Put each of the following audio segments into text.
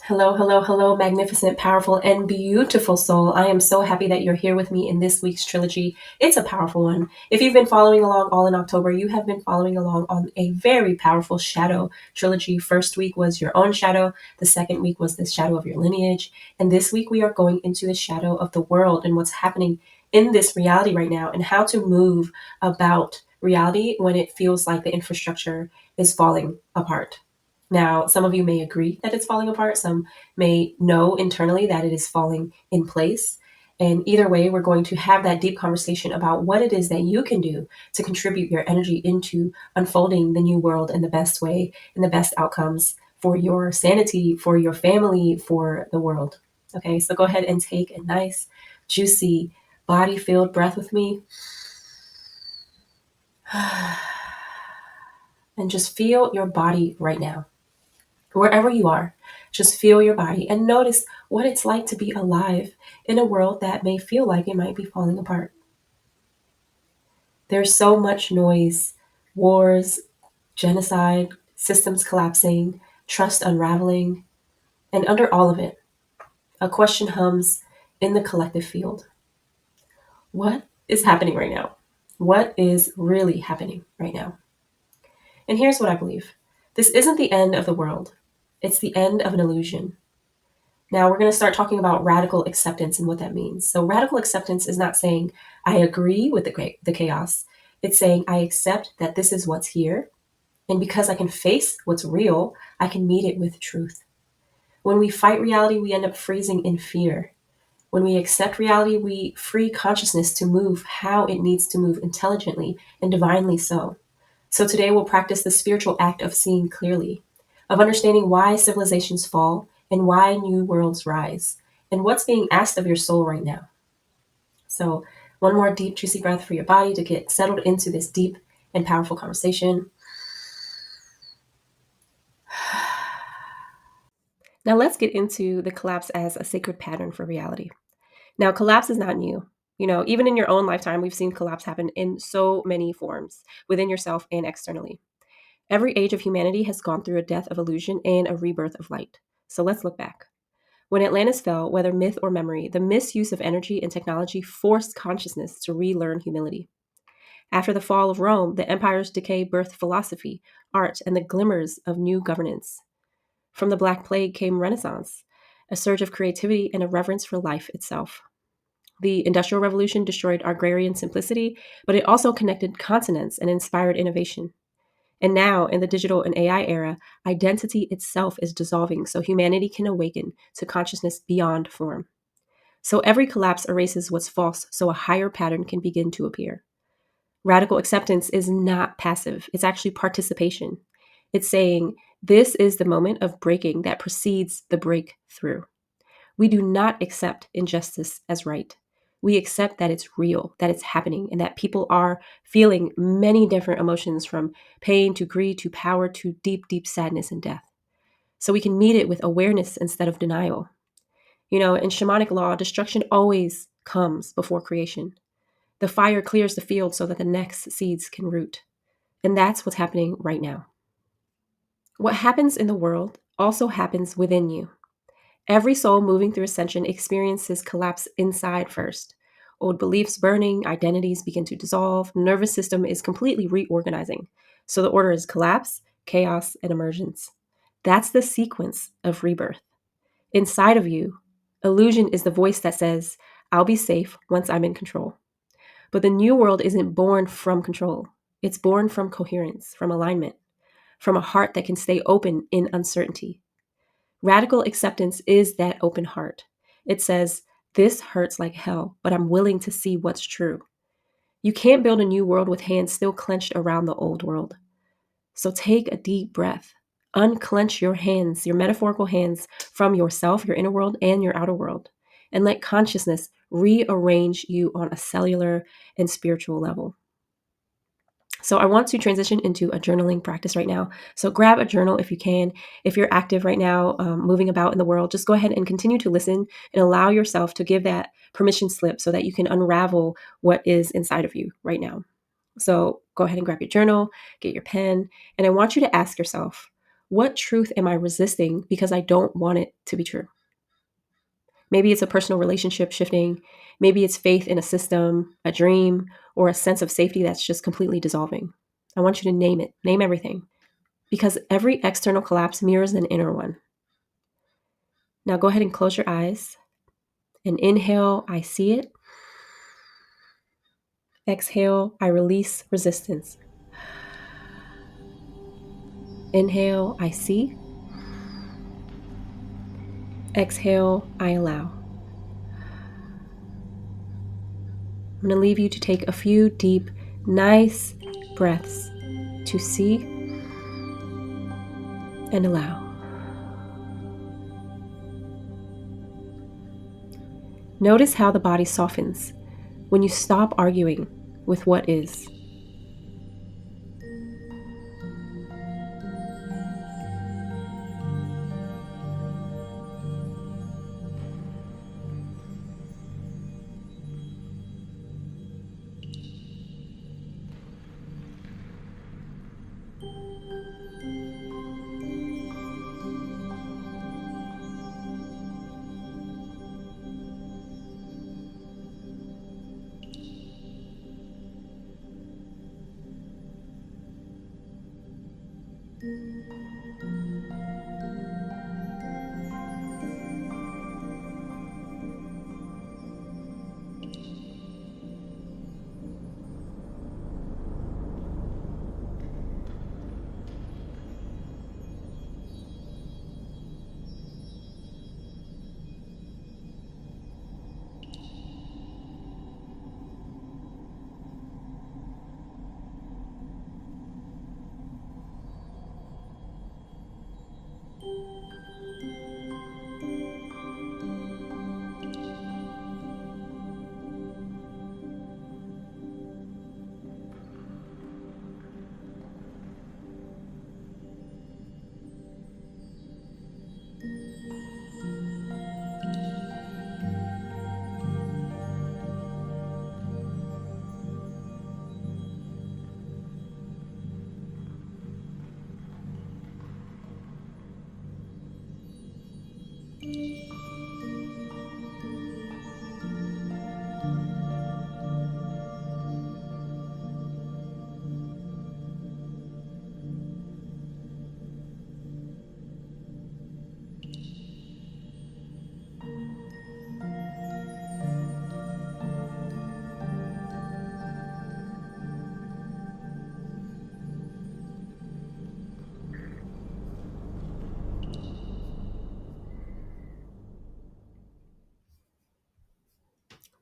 Hello, hello, hello, magnificent, powerful, and beautiful soul. I am so happy that you're here with me in this week's trilogy. It's a powerful one. If you've been following along all in October, you have been following along on a very powerful shadow trilogy. First week was your own shadow, the second week was the shadow of your lineage, and this week we are going into the shadow of the world and what's happening in this reality right now and how to move about reality when it feels like the infrastructure is falling apart. Now, some of you may agree that it's falling apart. Some may know internally that it is falling in place. And either way, we're going to have that deep conversation about what it is that you can do to contribute your energy into unfolding the new world in the best way, in the best outcomes for your sanity, for your family, for the world. Okay, so go ahead and take a nice, juicy, body filled breath with me. And just feel your body right now. Wherever you are, just feel your body and notice what it's like to be alive in a world that may feel like it might be falling apart. There's so much noise, wars, genocide, systems collapsing, trust unraveling, and under all of it, a question hums in the collective field. What is happening right now? What is really happening right now? And here's what I believe. This isn't the end of the world. It's the end of an illusion. Now we're going to start talking about radical acceptance and what that means. So radical acceptance is not saying I agree with the chaos. It's saying I accept that this is what's here. And because I can face what's real, I can meet it with truth. When we fight reality, we end up freezing in fear. When we accept reality, we free consciousness to move how it needs to move intelligently and divinely so. So today we'll practice the spiritual act of seeing clearly, of understanding why civilizations fall and why new worlds rise, and what's being asked of your soul right now. So, one more deep, juicy breath for your body to get settled into this deep and powerful conversation. Now, let's get into the collapse as a sacred pattern for reality. Now, collapse is not new. Even in your own lifetime, we've seen collapse happen in so many forms within yourself and externally. Every age of humanity has gone through a death of illusion and a rebirth of light. So let's look back. When Atlantis fell, whether myth or memory, the misuse of energy and technology forced consciousness to relearn humility. After the fall of Rome, the empire's decay birthed philosophy, art, and the glimmers of new governance. From the Black Plague came Renaissance, a surge of creativity and a reverence for life itself. The Industrial Revolution destroyed agrarian simplicity, but it also connected continents and inspired innovation. And now, in the digital and AI era, identity itself is dissolving so humanity can awaken to consciousness beyond form. So every collapse erases what's false so a higher pattern can begin to appear. Radical acceptance is not passive, it's actually participation. It's saying, this is the moment of breaking that precedes the breakthrough. We do not accept injustice as right. We accept that it's real, that it's happening, and that people are feeling many different emotions from pain to greed to power to deep, deep sadness and death. So we can meet it with awareness instead of denial. In shamanic law, destruction always comes before creation. The fire clears the field so that the next seeds can root. And that's what's happening right now. What happens in the world also happens within you. Every soul moving through ascension experiences collapse inside first. Old beliefs burning, identities begin to dissolve, nervous system is completely reorganizing. So the order is collapse, chaos, and emergence. That's the sequence of rebirth. Inside of you, illusion is the voice that says, I'll be safe once I'm in control. But the new world isn't born from control. It's born from coherence, from alignment, from a heart that can stay open in uncertainty. Radical acceptance is that open heart. It says, this hurts like hell, but I'm willing to see what's true. You can't build a new world with hands still clenched around the old world. So take a deep breath. Unclench your hands, your metaphorical hands, from yourself, your inner world, and your outer world. And let consciousness rearrange you on a cellular and spiritual level. So I want to transition into a journaling practice right now. So grab a journal if you can. If you're active right now, moving about in the world, just go ahead and continue to listen and allow yourself to give that permission slip so that you can unravel what is inside of you right now. So go ahead and grab your journal, get your pen, and I want you to ask yourself, What truth am I resisting because I don't want it to be true? Maybe it's a personal relationship shifting. Maybe it's faith in a system, a dream, or a sense of safety that's just completely dissolving. I want you to name it, name everything, because every external collapse mirrors an inner one. Now go ahead and close your eyes and inhale, I see it. Exhale, I release resistance. Inhale, I see. Exhale, I allow. I'm going to leave you to take a few deep, nice breaths to see and allow. Notice how the body softens when you stop arguing with what is.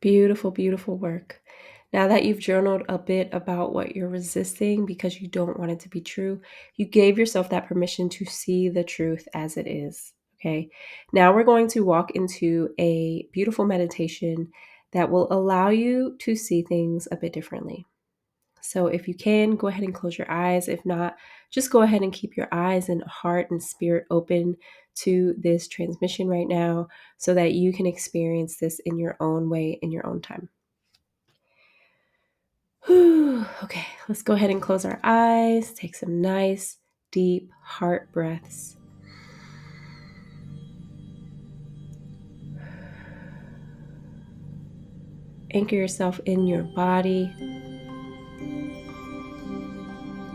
Beautiful, beautiful work. Now that you've journaled a bit about what you're resisting because you don't want it to be true, you gave yourself that permission to see the truth as it is. Okay. Now we're going to walk into a beautiful meditation that will allow you to see things a bit differently. So if you can, go ahead and close your eyes. If not, just go ahead and keep your eyes and heart and spirit open to this transmission right now so that you can experience this in your own way, in your own time. Whew. Okay, let's go ahead and close our eyes. Take some nice, deep heart breaths. Anchor yourself in your body.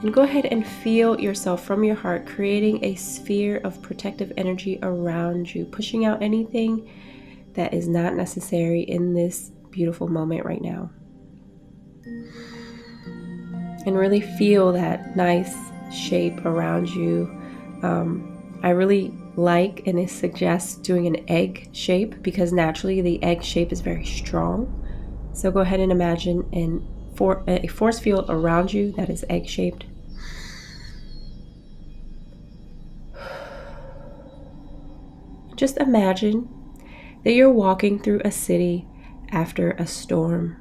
And go ahead and feel yourself from your heart creating a sphere of protective energy around you, pushing out anything that is not necessary in this beautiful moment right now. And really feel that nice shape around you. I really like and it suggests doing an egg shape because naturally the egg shape is very strong. So go ahead and imagine a force field around you that is egg shaped. Just imagine that you're walking through a city after a storm.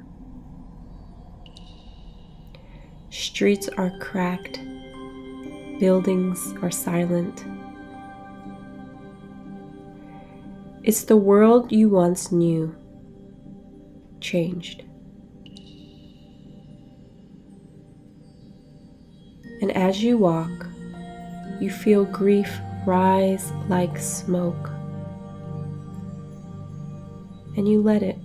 Streets are cracked, buildings are silent. It's the world you once knew, changed. And as you walk, you feel grief rise like smoke, and you let it.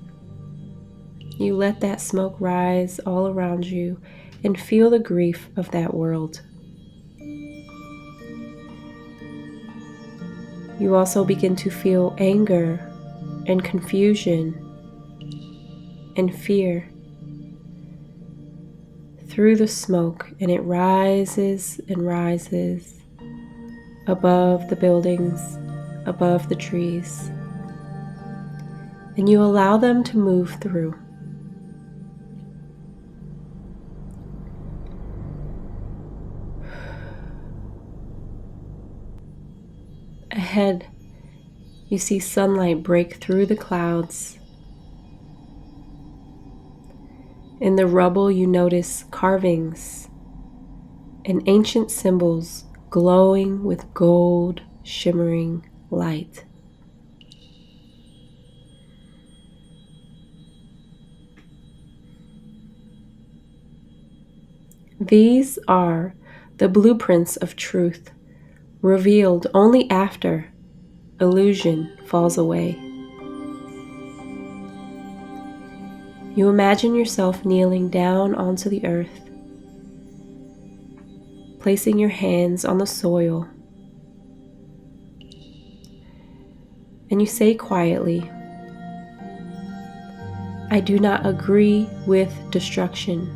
You let that smoke rise all around you and feel the grief of that world. You also begin to feel anger and confusion and fear through the smoke, and it rises and rises above the buildings, above the trees, and you allow them to move through. Ahead, you see sunlight break through the clouds. In the rubble, you notice carvings and ancient symbols glowing with gold, shimmering light. These are the blueprints of truth, revealed only after illusion falls away. You imagine yourself kneeling down onto the earth, placing your hands on the soil, and you say quietly, "I do not agree with destruction,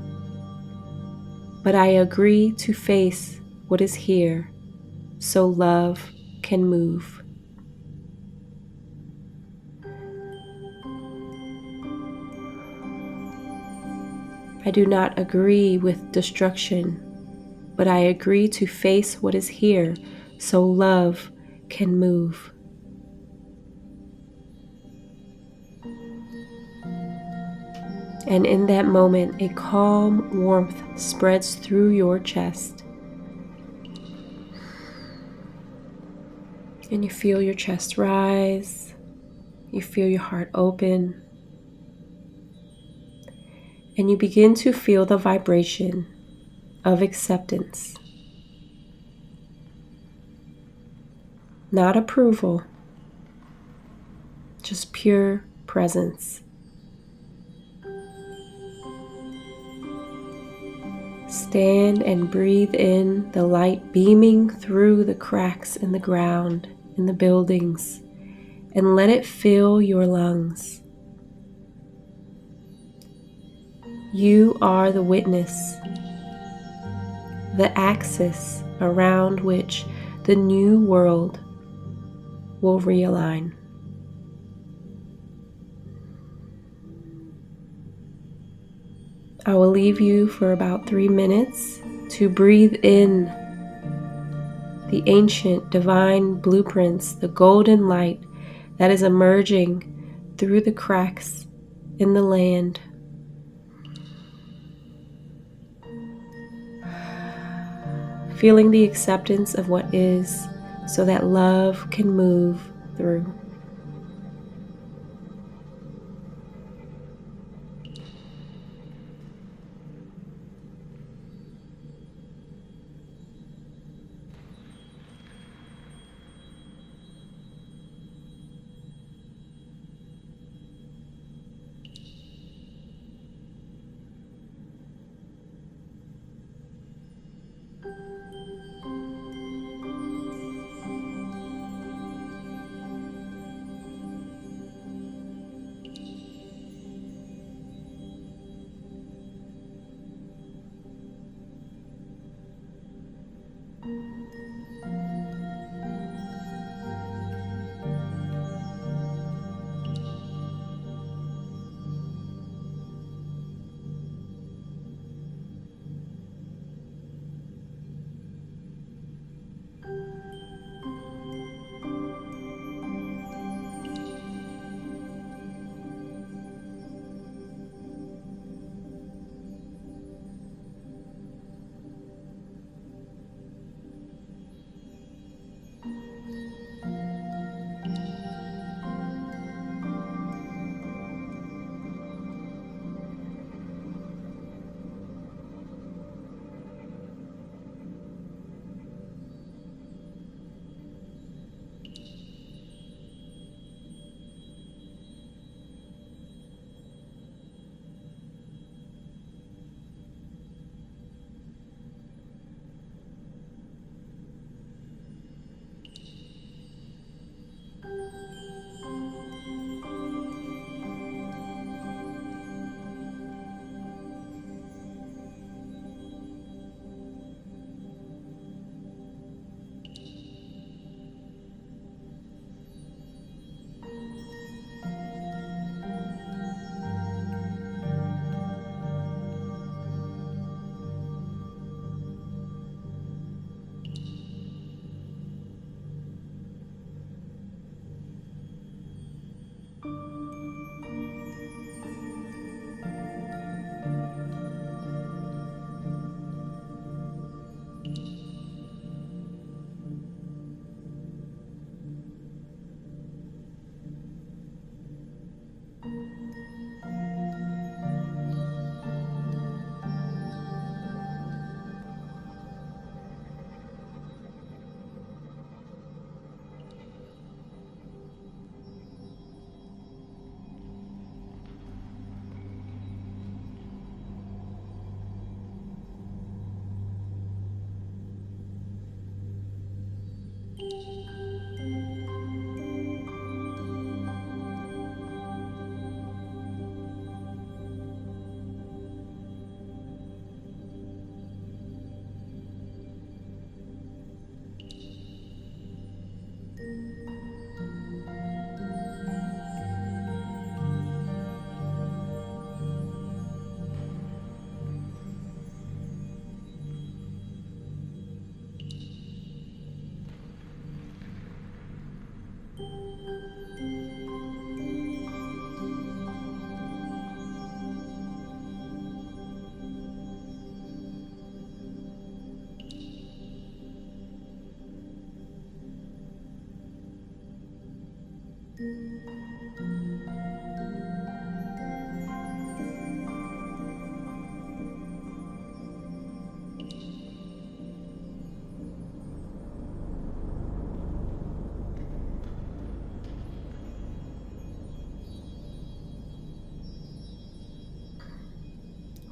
but I agree to face what is here so love can move." I do not agree with destruction, but I agree to face what is here so love can move. And in that moment, a calm warmth spreads through your chest. And you feel your chest rise, you feel your heart open, and you begin to feel the vibration of acceptance. Not approval, just pure presence. Stand and breathe in the light beaming through the cracks in the ground, in the buildings, and let it fill your lungs. You are the witness, the axis around which the new world will realign. I will leave you for about 3 minutes to breathe in the ancient divine blueprints, the golden light that is emerging through the cracks in the land. Feeling the acceptance of what is so that love can move through.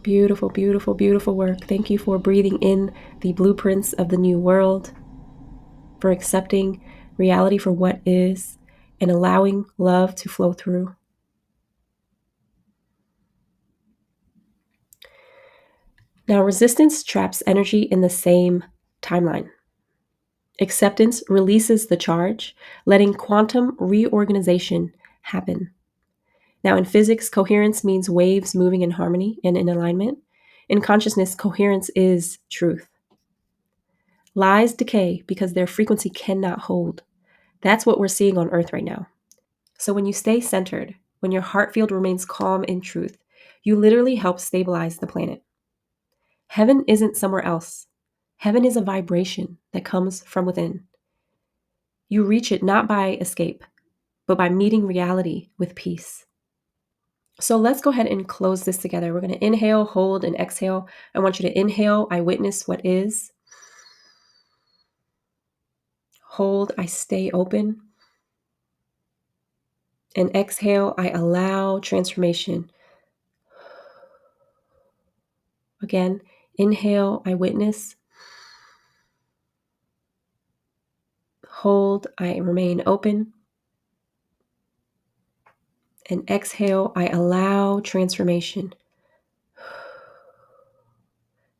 Beautiful, beautiful, beautiful work. Thank you for breathing in the blueprints of the new world, for accepting reality for what is, and allowing love to flow through. Now, resistance traps energy in the same timeline. Acceptance releases the charge, letting quantum reorganization happen. Now, in physics, coherence means waves moving in harmony and in alignment. In consciousness, coherence is truth. Lies decay because their frequency cannot hold. That's what we're seeing on Earth right now. So, when you stay centered, when your heart field remains calm in truth, you literally help stabilize the planet. Heaven isn't somewhere else. Heaven is a vibration that comes from within. You reach it not by escape, but by meeting reality with peace. So let's go ahead and close this together. We're going to inhale, hold, and exhale. I want you to inhale, I witness what is. Hold, I stay open. And exhale, I allow transformation. Again, inhale, I witness. Hold, I remain open. And exhale, I allow transformation.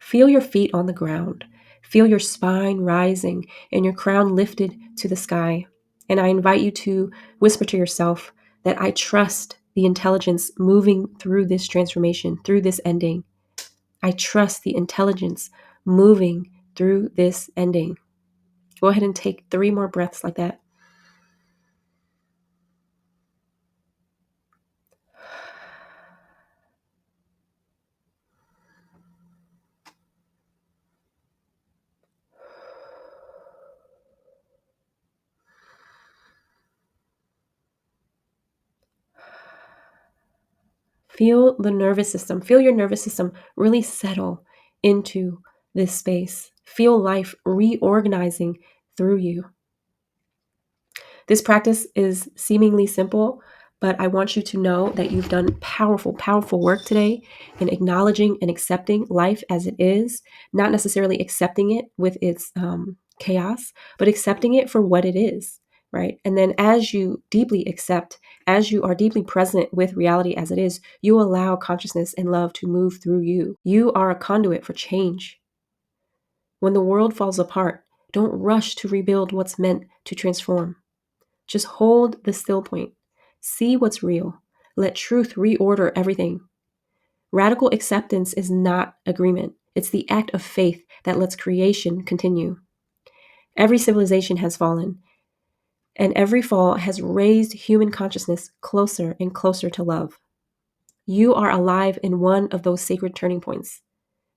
Feel your feet on the ground. Feel your spine rising and your crown lifted to the sky. And I invite you to whisper to yourself that I trust the intelligence moving through this transformation, through this ending. I trust the intelligence moving through this ending. Go ahead and take 3 more breaths like that. Feel the nervous system. Feel your nervous system really settle into this space. Feel life reorganizing through you. This practice is seemingly simple, but I want you to know that you've done powerful, powerful work today in acknowledging and accepting life as it is, not necessarily accepting it with its chaos, but accepting it for what it is, right? And then as you deeply accept, as you are deeply present with reality as it is, you allow consciousness and love to move through you. You are a conduit for change. When the world falls apart, don't rush to rebuild what's meant to transform. Just hold the still point. See what's real. Let truth reorder everything. Radical acceptance is not agreement. It's the act of faith that lets creation continue. Every civilization has fallen, and every fall has raised human consciousness closer and closer to love. You are alive in one of those sacred turning points.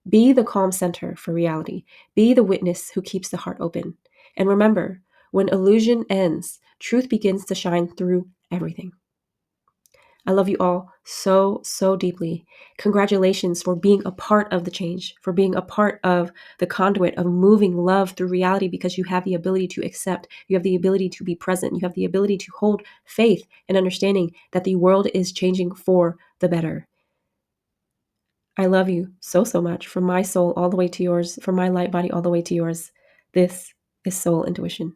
Be the calm center for reality. Be the witness who keeps the heart open. And remember, when illusion ends, truth begins to shine through everything. I love you all so, so deeply. Congratulations for being a part of the change, for being a part of the conduit of moving love through reality because you have the ability to accept, you have the ability to be present, you have the ability to hold faith and understanding that the world is changing for the better. I love you so, so much from my soul all the way to yours, from my light body all the way to yours. This is Soul Intuition.